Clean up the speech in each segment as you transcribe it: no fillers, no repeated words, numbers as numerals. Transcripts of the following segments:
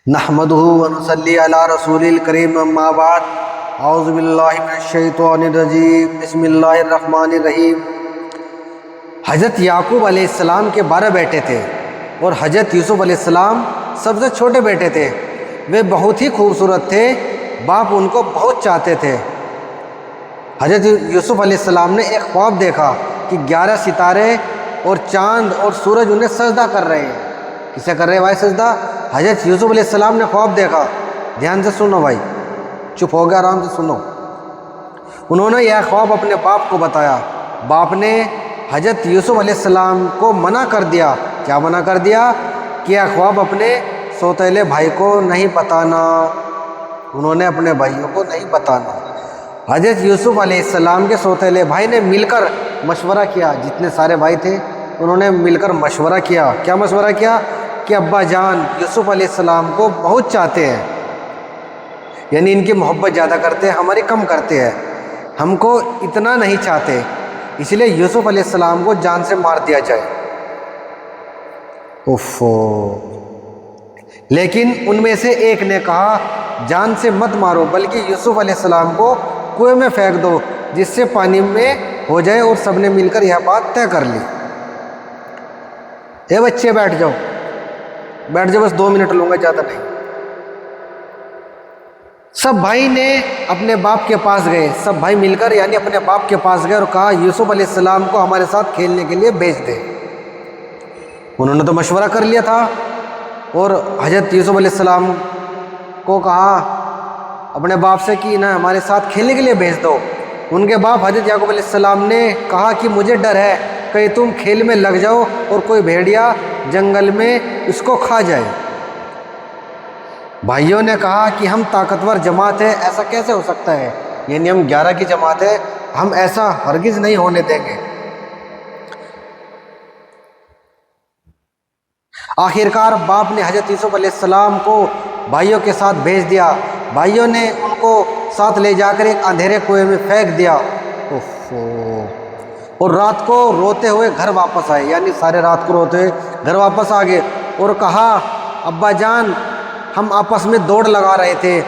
نحمدہ ونصلی علی رسول الکریم اما بعد اعوذ باللہ من الشیطان الرجیم بسم اللہ الرحمن الرحیم۔ حضرت یعقوب علیہ السلام کے 12 بیٹے تھے اور حضرت یوسف علیہ السلام سب سے چھوٹے بیٹے تھے۔ وہ بہت ہی خوبصورت تھے، باپ ان کو بہت چاہتے تھے۔ حضرت یوسف علیہ السلام نے ایک خواب دیکھا کہ 11 ستارے اور چاند اور سورج انہیں سجدہ کر رہے ہیں۔ کسے کر رہے ہیں بھائی سجدہ؟ حضرت یوسف علیہ السلام نے خواب دیکھا۔ دھیان سے سنو بھائی، چپ ہو گیا، آرام سے سنو۔ انہوں نے یہ خواب اپنے باپ کو بتایا۔ باپ نے حضرت یوسف علیہ السلام کو منع کر دیا۔ کیا منع کر دیا؟ کہ یہ خواب اپنے سوتیلے بھائی کو نہیں بتانا۔ انہوں نے اپنے بھائیوں کو نہیں بتانا۔ حضرت یوسف علیہ السلام کے سوتیلے بھائی نے مل کر مشورہ کیا، جتنے سارے بھائی تھے انہوں نے مل کر مشورہ کیا۔ کیا مشورہ کیا؟ کہ ابا جان یوسف علیہ السلام کو بہت چاہتے ہیں، یعنی ان کی محبت زیادہ کرتے ہیں، ہماری کم کرتے ہیں، ہم کو اتنا نہیں چاہتے، اس لیے یوسف علیہ السلام کو جان سے مار دیا جائے۔ لیکن ان میں سے ایک نے کہا جان سے مت مارو بلکہ یوسف علیہ السلام کو کنویں میں پھینک دو جس سے پانی میں ہو جائے، اور سب نے مل کر یہ بات طے کر لی۔ اے بچے بیٹھ جاؤ، بیٹھ جاؤ، بس 2 منٹ لوں گا، زیادہ نہیں۔ سب بھائی نے اپنے باپ کے پاس گئے، سب بھائی مل کر یعنی اپنے باپ کے پاس گئے اور کہا یوسف علیہ السلام کو ہمارے ساتھ کھیلنے کے لیے بھیج دے۔ انہوں نے تو مشورہ کر لیا تھا اور حضرت یوسف علیہ السلام کو کہا اپنے باپ سے کہ نہ ہمارے ساتھ کھیلنے کے لیے بھیج دو۔ ان کے باپ حضرت یعقوب علیہ السلام نے کہا کہ مجھے ڈر ہے کہیں تم کھیل میں لگ جاؤ اور کوئی بھیڑیا جنگل میں اس کو کھا جائے۔ بھائیوں نے کہا کہ ہم طاقتور جماعت ہے، ایسا کیسے ہو سکتا ہے، یعنی ہم 11 کی جماعت ہے، ہم ایسا ہرگز نہیں ہونے دیں گے۔ آخرکار باپ نے حضرت یوسف علیہ السلام کو بھائیوں کے ساتھ بھیج دیا۔ بھائیوں نے ان کو ساتھ لے جا کر ایک اندھیرے کنویں میں پھینک دیا، اور رات کو روتے ہوئے گھر واپس آئے، یعنی سارے رات کو روتے ہوئے گھر واپس آ گئے اور کہا ابا جان ہم آپس میں دوڑ لگا رہے تھے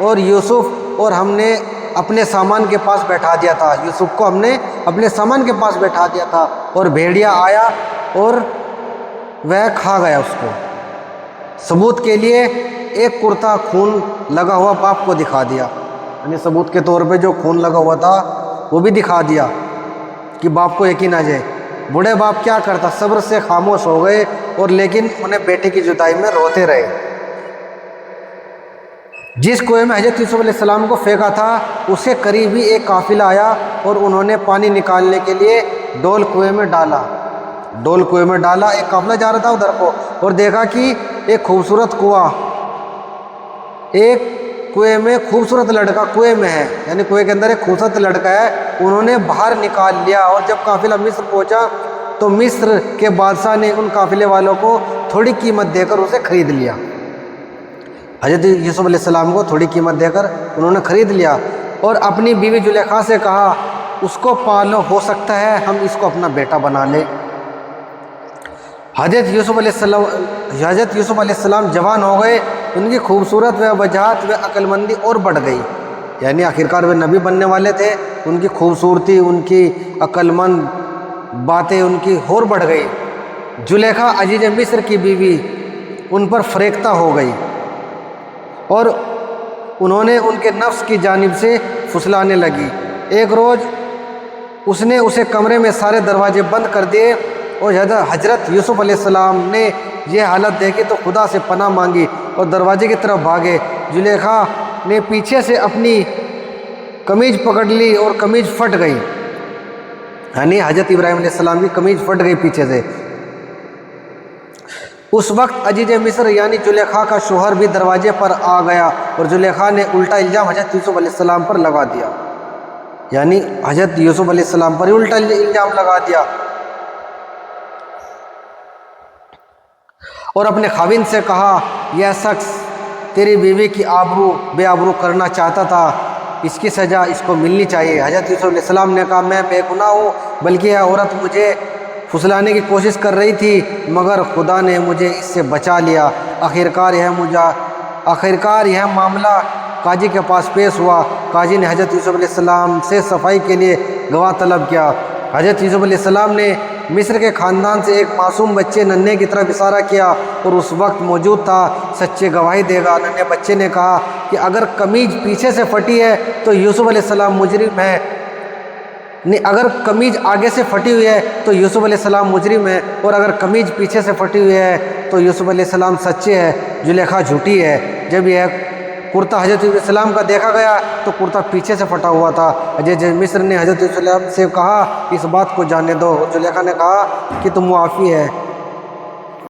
اور یوسف اور ہم نے اپنے سامان کے پاس بیٹھا دیا تھا، یوسف کو ہم نے اپنے سامان کے پاس بیٹھا دیا تھا اور بھیڑیا آیا اور وہ کھا گیا اس کو۔ ثبوت کے لیے ایک کرتا خون لگا ہوا باپ کو دکھا دیا، یعنی ثبوت کے طور پہ جو خون لگا ہوا تھا وہ بھی دکھا دیا کہ باپ کو یقین آ جائے۔ بوڑھے باپ کیا کرتا، صبر سے خاموش ہو گئے اور لیکن انہیں بیٹے کی جدائی میں روتے رہے۔ جس کنویں میں حضرت یوسف علیہ السلام کو پھینکا تھا اس کے قریب ہی ایک قافلہ آیا اور انہوں نے پانی نکالنے کے لیے ڈول کنویں میں ڈالا۔ ڈول کنویں میں ڈالا، ایک قافلہ جا رہا تھا ادھر کو، اور دیکھا کہ ایک خوبصورت کنواں، ایک کنویں میں خوبصورت لڑکا کنویں میں ہے، یعنی کنویں کے اندر ایک خوبصورت لڑکا ہے۔ انہوں نے باہر نکال لیا اور جب قافلہ مصر پہنچا تو مصر کے بادشاہ نے ان قافلے والوں کو تھوڑی قیمت دے کر اسے خرید لیا۔ حضرت یوسف علیہ السلام کو تھوڑی قیمت دے کر انہوں نے خرید لیا اور اپنی بیوی زلیخا سے کہا اس کو پالو، ہو سکتا ہے ہم اس کو اپنا بیٹا بنا لیں۔ حضرت یوسف علیہ السلام جوان ہو گئے، ان کی خوبصورت و وجاہت و عقل مندی اور بڑھ گئی، یعنی آخرکار وہ نبی بننے والے تھے، ان کی خوبصورتی، ان کی عقل مند باتیں ان کی اور بڑھ گئی۔ زلیخا عزیز مصر کی بیوی ان پر فریختہ ہو گئی اور انہوں نے ان کے نفس کی جانب سے پھسلانے لگی۔ ایک روز اس نے اسے کمرے میں سارے دروازے بند کر دیے اور حضرت یوسف علیہ السلام نے یہ حالت دیکھی تو خدا سے پناہ مانگی اور دروازے کی طرف بھاگے۔ زلیخا نے پیچھے سے اپنی قمیض پکڑ لی اور قمیض پھٹ گئی، یعنی حضرت ابراہیم علیہ السلام کی قمیض پھٹ گئی پیچھے سے۔ اس وقت عزیز مصر یعنی زلیخا کا شوہر بھی دروازے پر آ گیا اور زلیخا نے الٹا الزام حضرت یوسف علیہ السلام پر لگا دیا، یعنی حضرت یوسف علیہ السلام پر الٹا الزام لگا دیا اور اپنے خاوند سے کہا یہ شخص تیری بیوی کی آبرو بے آبرو کرنا چاہتا تھا، اس کی سزا اس کو ملنی چاہیے۔ حضرت یوسف علیہ السلام نے کہا میں بے گناہ ہوں، بلکہ یہ عورت مجھے پھسلانے کی کوشش کر رہی تھی مگر خدا نے مجھے اس سے بچا لیا۔ آخرکار یہ آخرکار یہ معاملہ قاضی کے پاس پیش ہوا۔ قاضی نے حضرت یوسف علیہ السلام سے صفائی کے لیے گواہ طلب کیا۔ حضرت یوسف علیہ السلام نے مصر کے خاندان سے ایک معصوم بچے ننھے کی طرف اشارہ کیا اور اس وقت موجود تھا، سچے گواہی دے گا۔ ننھے بچے نے کہا کہ اگر قمیض پیچھے سے پھٹی ہے تو یوسف علیہ السلام مجرم ہے، اگر قمیض آگے سے پھٹی ہوئی ہے تو یوسف علیہ السلام مجرم ہے، اور اگر قمیض پیچھے سے پھٹی ہوئی ہے تو یوسف علیہ السلام سچے ہے، زلیخا جھوٹی ہے۔ جب یہ کرتا حضرت یوسف علیہ السلام کا دیکھا گیا تو کرتا پیچھے سے پھٹا ہوا تھا۔ حضرت مصر نے حضرت یوسف علیہ السلام سے کہا اس بات کو جاننے دو۔ زلیخا نے کہا کہ تم معافی ہے۔